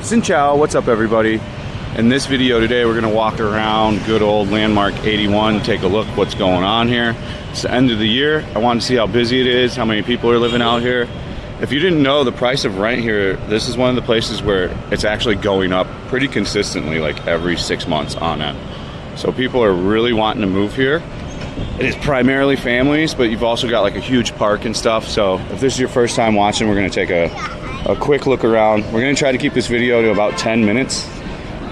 Xin chao, what's up everybody? In this video today we're going to walk around good old landmark 81, take a look what's going on here. It's the end of the year. I want to see how busy it is, how many people are living out here. If you didn't know, the price of rent here, this is one of the places where it's actually going up pretty consistently, like every 6 months on end. So people are really wanting to move here. It is primarily families, but you've also got like a huge park and stuff. So if this is your first time watching, we're going to take a quick look around. We're going to try to keep this video to about 10 minutes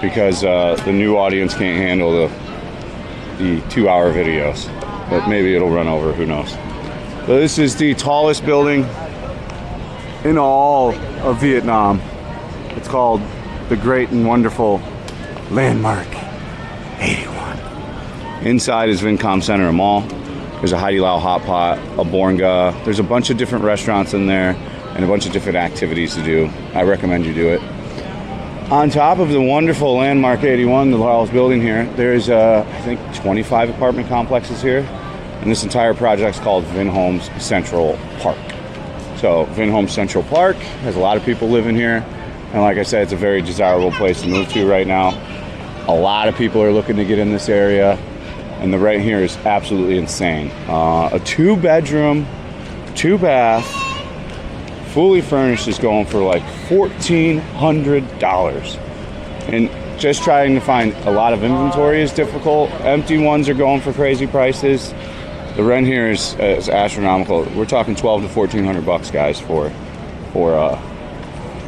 because the new audience can't handle the 2-hour videos, but maybe it'll run over, who knows. So this is the tallest building in all of Vietnam. It's called the Great and Wonderful Landmark 81. Inside is Vincom Center and Mall. There's a Hai Di Lao hot pot, a Bornga. There's a bunch of different restaurants in there and a bunch of different activities to do. I recommend you do it. On top of the wonderful Landmark 81, the tallest building here, there's I think 25 apartment complexes here. And this entire project's called Vinhomes Central Park. So Vinhomes Central Park has a lot of people living here. And like I said, it's a very desirable place to move to right now. A lot of people are looking to get in this area. And the rent here is absolutely insane. A 2-bedroom, 2-bath, fully furnished is going for like $1,400. And just trying to find a lot of inventory is difficult. Empty ones are going for crazy prices. The rent here is astronomical. We're talking $1,200 to $1,400 guys for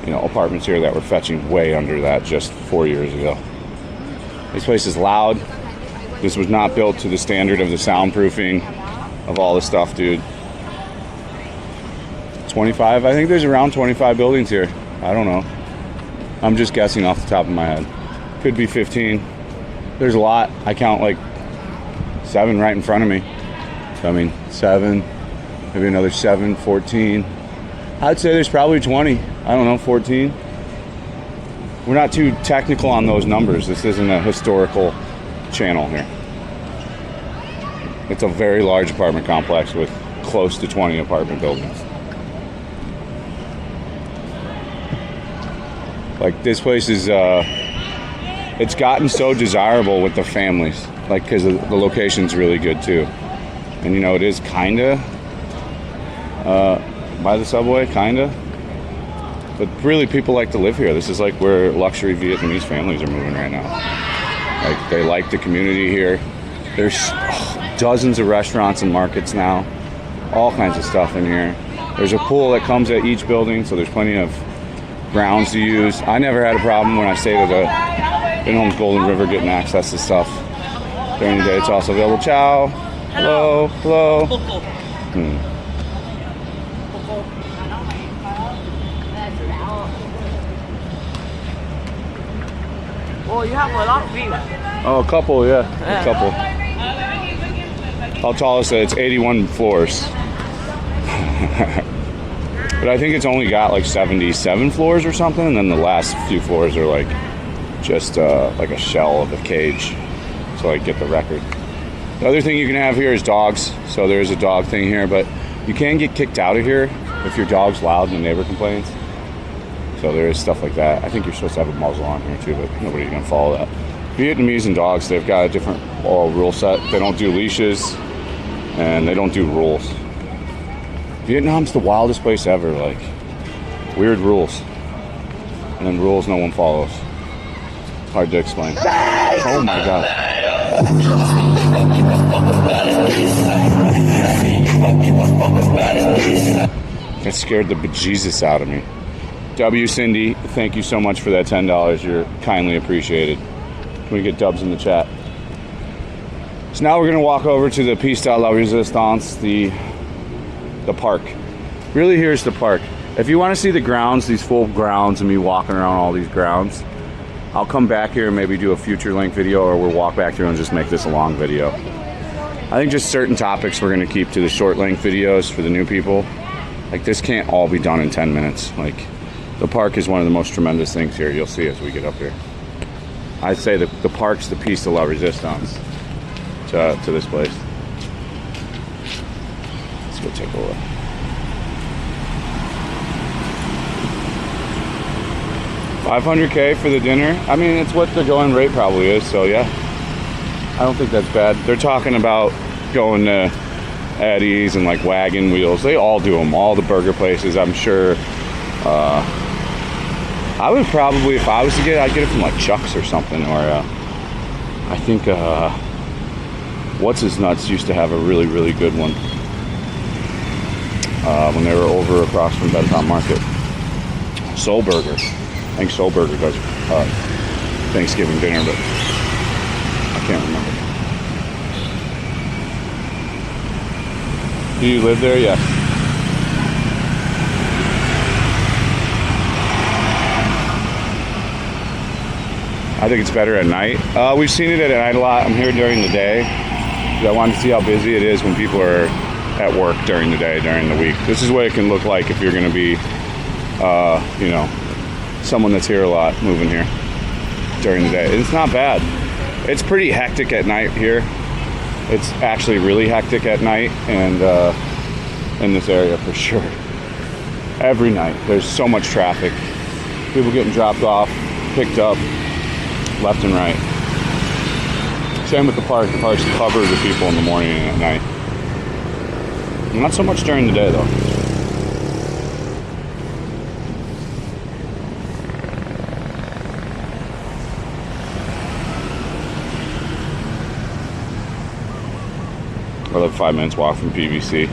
you know, apartments here that were fetching way under that just 4 years ago. This place is loud. This was not built to the standard of the soundproofing of all this stuff, dude. 25, I think there's around 25 buildings here. I don't know. I'm just guessing off the top of my head. Could be 15. There's a lot. I count like 7 right in front of me. So I mean 7, maybe another 7, 14. I'd say there's probably 20. I don't know, 14. We're not too technical on those numbers. This isn't a historical channel here. It's a very large apartment complex with close to 20 apartment buildings. Like this place is, it's gotten so desirable with the families, like because the location's really good too. And you know, it is kinda by the subway, kinda. But really people like to live here. This is like where luxury Vietnamese families are moving right now. Like they like the community here. There's dozens of restaurants and markets now. All kinds of stuff in here. There's a pool that comes at each building, so there's plenty of grounds to use. I never had a problem when I stayed at the Vinhomes Golden River getting access to stuff during the day. It's also available. Ciao. Hello. Hello. Well, you have a lot of views. Oh, a couple, yeah. A couple. How tall is it? It's 81 floors. But I think it's only got like 77 floors or something, and then the last few floors are like just like a shell of a cage. So I get the record. The other thing you can have here is dogs. So there's a dog thing here, but you can get kicked out of here if your dog's loud and the neighbor complains. So there is stuff like that. I think you're supposed to have a muzzle on here too, but nobody's gonna follow that. Vietnamese and dogs, they've got a different rule set. They don't do leashes and they don't do rules. Vietnam's the wildest place ever, like weird rules. And then rules no one follows. Hard to explain. Oh my God. That scared the bejesus out of me. W. Cindy, thank you so much for that $10. You're kindly appreciated. Can we get dubs in the chat? So now we're going to walk over to the Piste de la Resistance, the park. Really, here's the park. If you want to see the grounds, these full grounds, and me walking around all these grounds, I'll come back here and maybe do a future length video, or we'll walk back through and just make this a long video. I think just certain topics we're going to keep to the short length videos for the new people. Like this can't all be done in 10 minutes. Like the park is one of the most tremendous things here. You'll see as we get up here. I'd say the park's the Piste de la Resistance to this place. Let's go take a look. 500K for the dinner. I mean, it's what the going rate probably is, so yeah. I don't think that's bad. They're talking about going to Eddie's and like Wagon Wheels. They all do them, all the burger places, I'm sure. I would probably, if I was to get it, I'd get it from like Chuck's or something, or I think What's His Nuts used to have a really, really good one when they were over across from Benton Market. Soul Burger. I think Soul Burger does Thanksgiving dinner, but I can't remember. Do you live there? Yes. I think it's better at night. We've seen it at night a lot. I'm here during the day. I wanted to see how busy it is when people are at work during the day, during the week. This is what it can look like if you're going to be, you know, someone that's here a lot, moving here during the day. It's not bad. It's pretty hectic at night here. It's actually really hectic at night, and in this area for sure. Every night, there's so much traffic. People getting dropped off, picked up, left and right. Same with the park. The park's covered with people in the morning and at night. Not so much during the day, though. I live 5 minutes walk from PVC.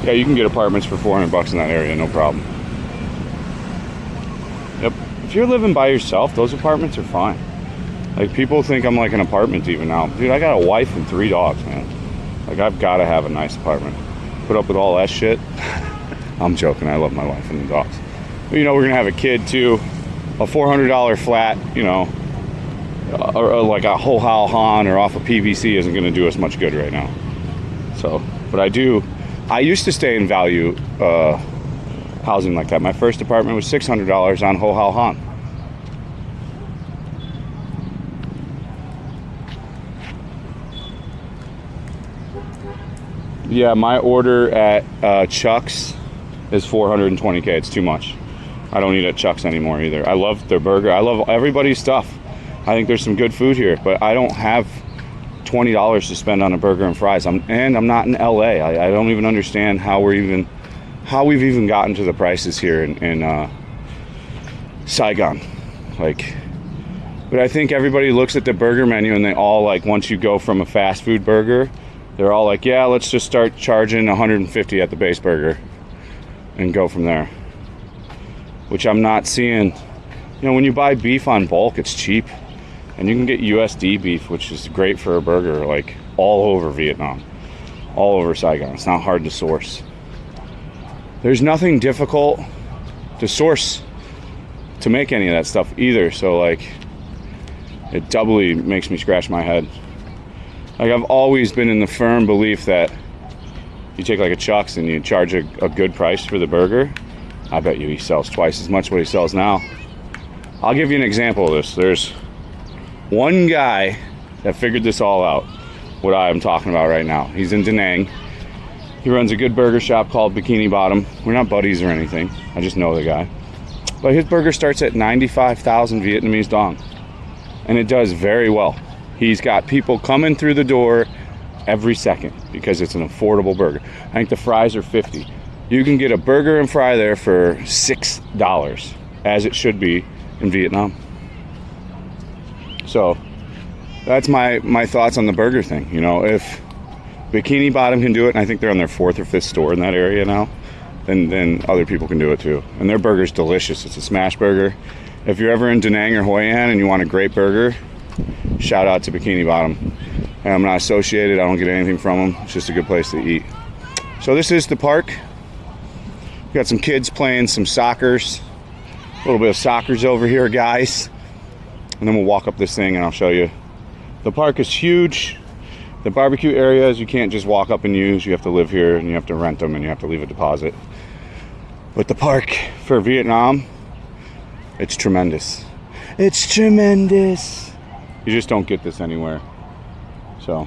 Yeah, you can get apartments for $400 in that area, no problem. Yep. If you're living by yourself, those apartments are fine. Like, people think I'm like an apartment diva now. Dude, I got a wife and 3 dogs, man. Like, I've got to have a nice apartment. Put up with all that shit. I'm joking. I love my wife and the dogs. But, you know, we're going to have a kid, too. A $400 flat, you know, or like a whole Han or off of PVC isn't going to do us much good right now. So, but I used to stay in value housing like that. My first apartment was $600 on Ho Hao Han. Yeah, my order at Chuck's is $420K. It's too much. I don't eat at Chuck's anymore either. I love their burger. I love everybody's stuff. I think there's some good food here, but I don't have $20 to spend on a burger and fries. I'm not in LA. I don't even understand how we've even gotten to the prices here in Saigon. Like, but I think everybody looks at the burger menu and they all, like, once you go from a fast food burger, they're all like, yeah, let's just start charging $150 at the base burger and go from there. Which I'm not seeing. You know, when you buy beef on bulk, it's cheap. And you can get USD beef, which is great for a burger, like all over Vietnam, all over Saigon. It's not hard to source. There's nothing difficult to source to make any of that stuff either. So, like, it doubly makes me scratch my head. Like, I've always been in the firm belief that you take like a Chuck's and you charge a good price for the burger. I bet you he sells twice as much what he sells now. I'll give you an example of this. There's one guy that figured this all out, what I'm talking about right now. He's in Da Nang. He runs a good burger shop called Bikini Bottom. We're not buddies or anything. I just know the guy. But his burger starts at 95,000 Vietnamese dong. And it does very well. He's got people coming through the door every second because it's an affordable burger. I think the fries are $50. You can get a burger and fry there for $6, as it should be in Vietnam. So that's my thoughts on the burger thing. You know, if Bikini Bottom can do it, and I think they're on their 4th or 5th store in that area now, then other people can do it too. And their burger's delicious. It's a smash burger. If you're ever in Da Nang or Hoi An and you want a great burger, shout out to Bikini Bottom. And I'm not associated. I don't get anything from them. It's just a good place to eat. So this is the park. We got some kids playing some soccers. A little bit of soccers over here, guys. And then we'll walk up this thing and I'll show you. The park is huge. The barbecue areas you can't just walk up and use. You have to live here and you have to rent them and you have to leave a deposit. But the park for Vietnam, it's tremendous. It's tremendous. You just don't get this anywhere. So,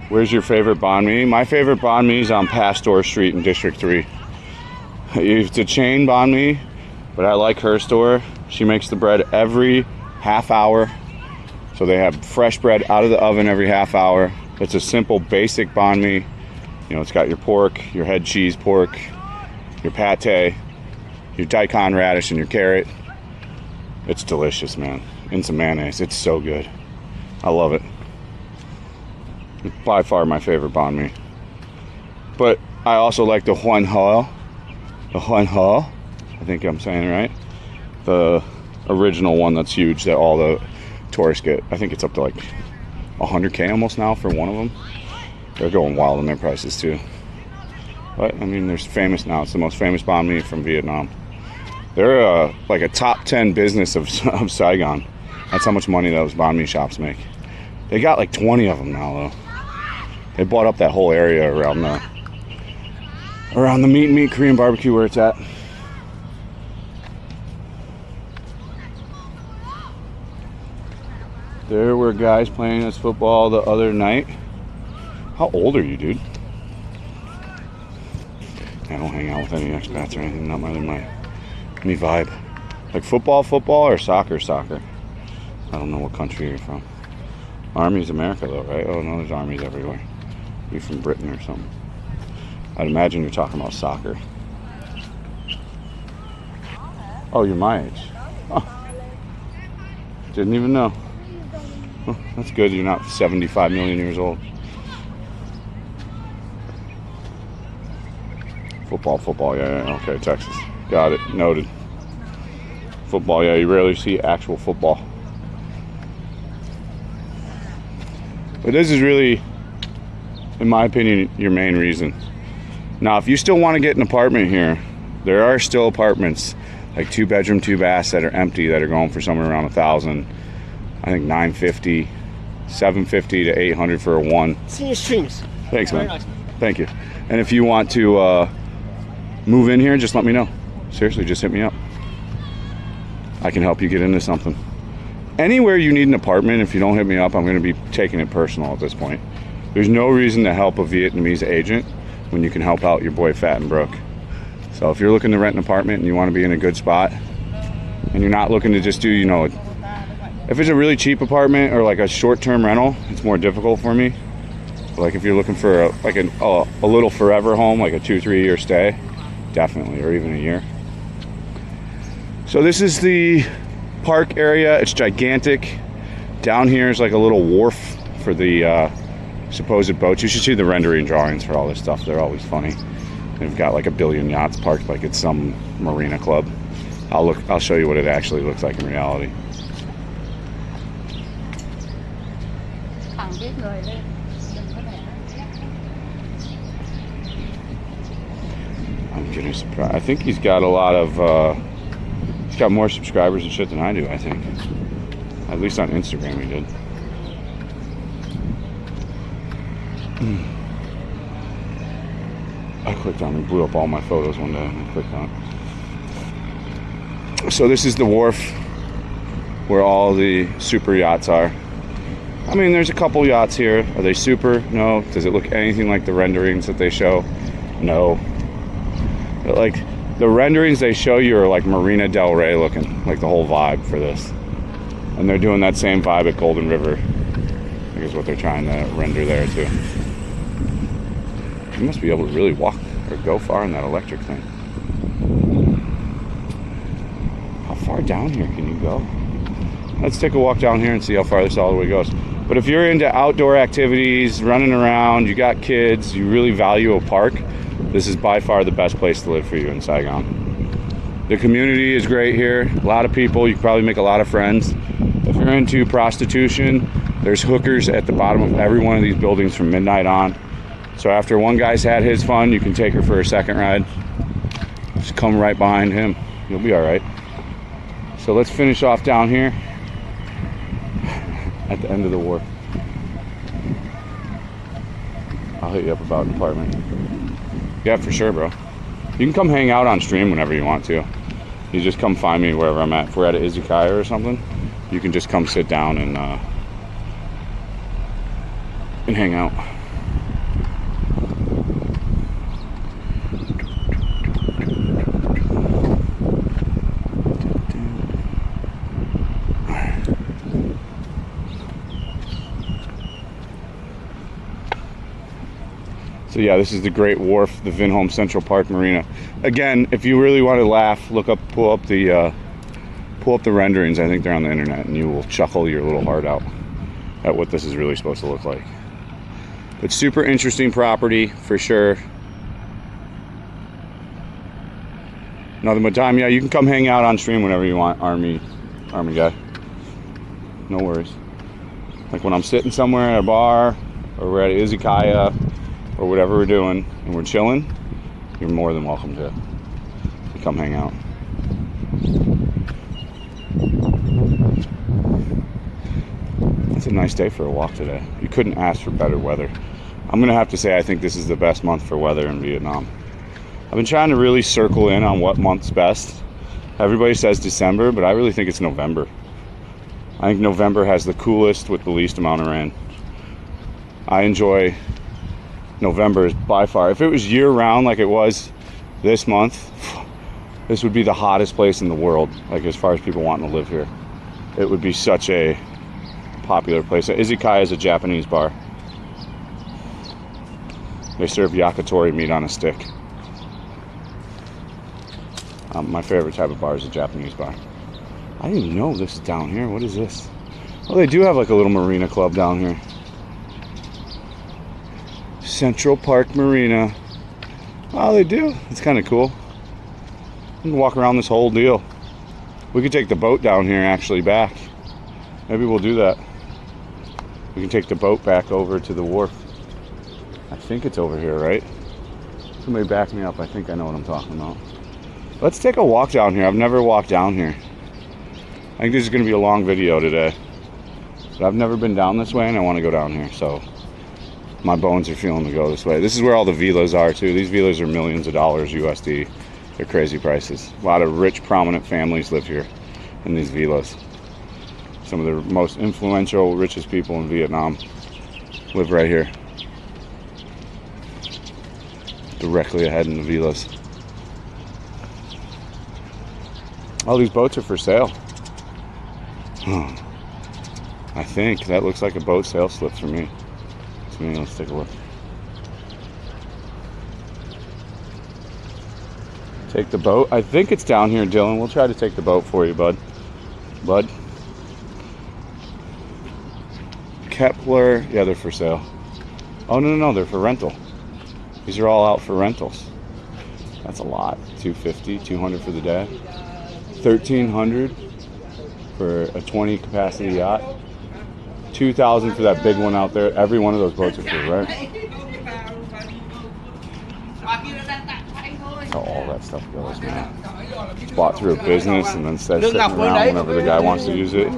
where's your favorite banh mi? My favorite banh mi is on Pasteur Street in District 3. It's a chain banh mi, but I like her store. She makes the bread every half hour. So they have fresh bread out of the oven every half hour. It's a simple, basic banh mi. You know, it's got your pork, your head cheese pork, your pate, your daikon radish, and your carrot. It's delicious, man. And some mayonnaise. It's so good. I love it. It's by far my favorite banh mi. But I also like the Huan Ho. The Huan Ho. I think I'm saying it right. The original one that's huge that all the tourists get. I think it's up to like 100K almost now for one of them. They're going wild on their prices too. But I mean, there's famous now. It's the most famous banh mi from Vietnam. They're like a top 10 business of Saigon. That's how much money those banh mi shops make. They got like 20 of them now though. They bought up that whole area around the meat Korean barbecue where it's at. There were guys playing this football the other night. How old are you, dude? I don't hang out with any expats or anything. Not really my vibe. Like football or soccer? I don't know what country you're from. Army's America though, right? Oh no, there's armies everywhere. You're from Britain or something. I'd imagine you're talking about soccer. Oh, you're my age. Oh. Didn't even know. Oh, that's good. You're not 75 million years old. Football, yeah, okay, Texas. Got it, noted. Football, yeah, you rarely see actual football. But this is really, in my opinion, your main reason. Now, if you still want to get an apartment here, there are still apartments, like 2-bedroom, 2-baths that are empty that are going for somewhere around 1,000. I think 950, 750 to 800 for a one. See your streams. Thanks, man. Nice. Thank you. And if you want to move in here, just let me know. Seriously, just hit me up. I can help you get into something. Anywhere you need an apartment, if you don't hit me up, I'm going to be taking it personal at this point. There's no reason to help a Vietnamese agent when you can help out your boy Fat and Broke. So if you're looking to rent an apartment and you want to be in a good spot, and you're not looking to just do, you know, if it's a really cheap apartment or like a short-term rental, it's more difficult for me. But like if you're looking for a little forever home, like a 2-3 year stay, definitely, or even a year. So this is the park area. It's gigantic. Down here is like a little wharf for the supposed boats. You should see the rendering drawings for all this stuff. They're always funny. They've got like 1 billion yachts parked like it's some marina club. I'll show you what it actually looks like in reality. I'm getting surprised. I think he's got a lot of he's got more subscribers and shit than I do, I think. At least on Instagram he did. I clicked on it, blew up all my photos one day and I clicked on it. So this is the wharf where all the super yachts are. I mean, there's a couple yachts here. Are they super? No. Does it look anything like the renderings that they show? No. But like the renderings they show you are like Marina Del Rey looking, like the whole vibe for this. And they're doing that same vibe at Golden River. I guess what they're trying to render there too. You must be able to really walk or go far in that electric thing. How far down here can you go? Let's take a walk down here and see how far this all the way goes. But if you're into outdoor activities, running around, you got kids, you really value a park, this is by far the best place to live for you in Saigon. The community is great here. A lot of people, you can probably make a lot of friends. If you're into prostitution, there's hookers at the bottom of every one of these buildings from midnight on. So after one guy's had his fun, you can take her for a second ride. Just come right behind him. You'll be all right. So let's finish off down here at the end of the wharf. I'll hit you up about an apartment. Yeah, for sure, bro. You can come hang out on stream whenever you want to. You just come find me wherever I'm at. If we're at an izakaya or something, you can just come sit down and hang out. So yeah, this is the Great Wharf, the Vinhome Central Park Marina. Again, if you really want to laugh, pull up the renderings. I think they're on the internet, and you will chuckle your little heart out at what this is really supposed to look like. But super interesting property for sure. Nothing but time. Yeah, you can come hang out on stream whenever you want, Army guy. No worries. Like when I'm sitting somewhere at a bar, or we're at an izakaya, or whatever we're doing, and we're chilling, you're more than welcome to come hang out. It's a nice day for a walk today. You couldn't ask for better weather. I'm gonna have to say I think this is the best month for weather in Vietnam. I've been trying to really circle in on what month's best. Everybody says December, but I really think it's November. I think November has the coolest with the least amount of rain. I enjoy November by far. If it was year-round like it was this month, this would be the hottest place in the world, like as far as people wanting to live here. It would be such a popular place. Izakaya is a Japanese bar. They serve yakitori meat on a stick. My favorite type of bar is a Japanese bar. I didn't even know this is down here. What is this? Well, they do have like a little marina club down here. Central Park Marina. Oh, they do. It's kind of cool. You can walk around this whole deal. We could take the boat down here actually back. Maybe we'll do that. We can take the boat back over to the wharf. I think it's over here, right? Somebody back me up. I think I know what I'm talking about. Let's take a walk down here. I've never walked down here. I think this is going to be a long video today. But I've never been down this way, and I want to go down here. So my bones are feeling to go this way. This is where all the villas are, too. These villas are millions of dollars USD. They're crazy prices. A lot of rich, prominent families live here in these villas. Some of the most influential, richest people in Vietnam live right here. Directly ahead in the villas. All these boats are for sale. I think that looks like a boat sale slip for me. Let's take a look. Take the boat. I think it's down here, Dylan. We'll try to take the boat for you, bud. Kepler. Yeah, they're for sale. Oh, no, they're for rental. These are all out for rentals. That's a lot. $250, $200 for the day. $1,300 for a 20 capacity yacht. $2,000 for that big one out there. Every one of those boats are for rent. How all that stuff goes, man. It's bought through a business and then says sitting around whenever the guy wants to use it.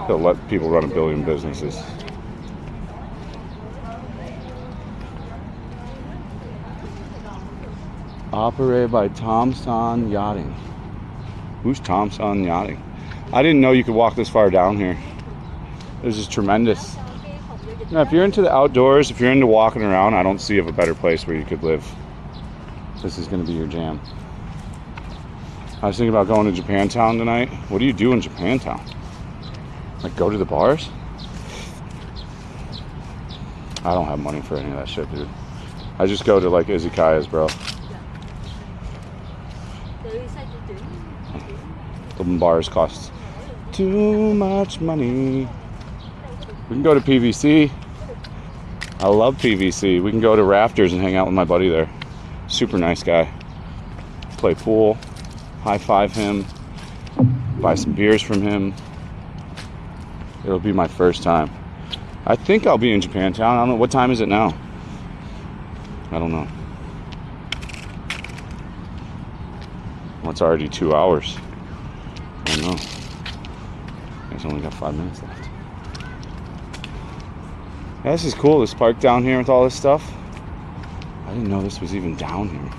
He'll let people run a billion businesses. Operated by Thomson Yachting. Who's Thomson Yachting? I didn't know you could walk this far down here. This is tremendous. Now, if you're into the outdoors, if you're into walking around, I don't see of a better place where you could live. This is going to be your jam. I was thinking about going to Japantown tonight. What do you do in Japantown? Like go to the bars? I don't have money for any of that shit, dude. I just go to like izakayas, bro. The bars cost too much money. We can go to PVC. I love PVC. We can go to Rafters and hang out with my buddy there. Super nice guy. Play pool, high five him, buy some beers from him. It'll be my first time. I think I'll be in Japantown. I don't know. What time is it now? I don't know. Well, it's already 2 hours. I don't know. It's only got 5 minutes left. Yeah, this is cool. This park down here with all this stuff. I didn't know this was even down here.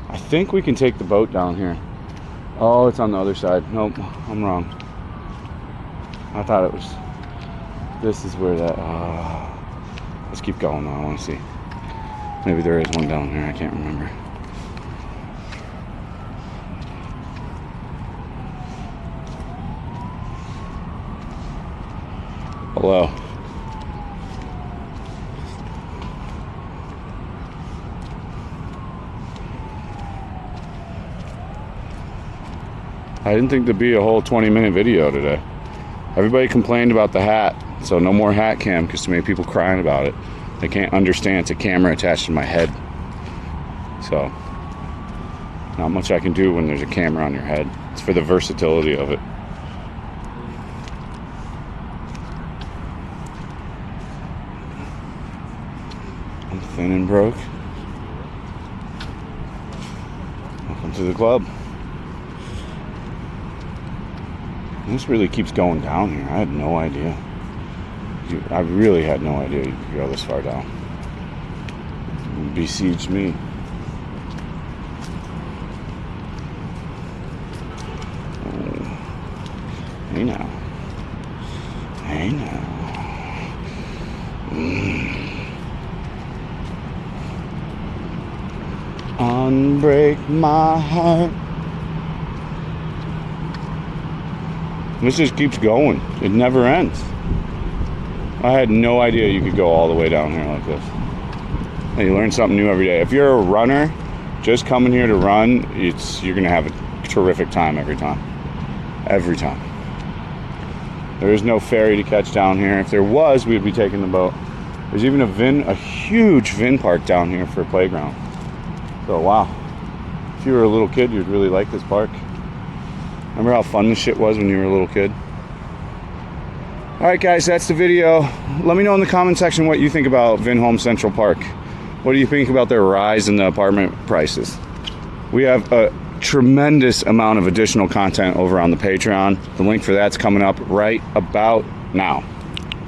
I think we can take the boat down here. Oh, it's on the other side. Nope, I'm wrong. I thought it was. This is where that. Let's keep going though. I want to see. Maybe there is one down here. I can't remember. Hello. I didn't think there'd be a whole 20-minute video today. Everybody complained about the hat, so no more hat cam because too many people crying about it. They can't understand it's a camera attached to my head. So, not much I can do when there's a camera on your head. It's for the versatility of it. I'm thin and broke. Welcome to the club. This really keeps going down here. I had no idea. I really had no idea you could go this far down. You besieged me. Oh. Hey now. Hey now. Unbreak my heart. This just keeps going. It never ends. I had no idea you could go all the way down here like this. And you learn something new every day. If you're a runner, just coming here to run, you're gonna have a terrific time every time. Every time. There is no ferry to catch down here. If there was, we'd be taking the boat. There's even a huge Vin park down here for a playground. So wow. If you were a little kid, you'd really like this park. Remember how fun this shit was when you were a little kid? Alright guys, that's the video. Let me know in the comment section what you think about Vinhome Central Park. What do you think about their rise in the apartment prices? We have a tremendous amount of additional content over on the Patreon. The link for that's coming up right about now.